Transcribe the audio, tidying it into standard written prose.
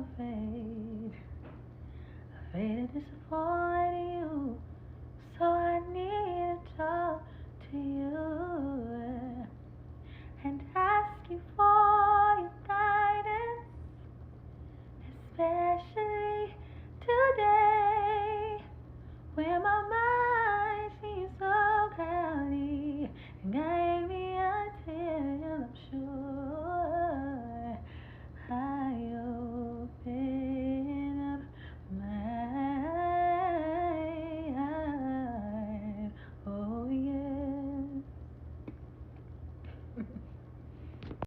afraid to disappoint you. So I need to talk to you and ask you for your guidance, especially today, when my mind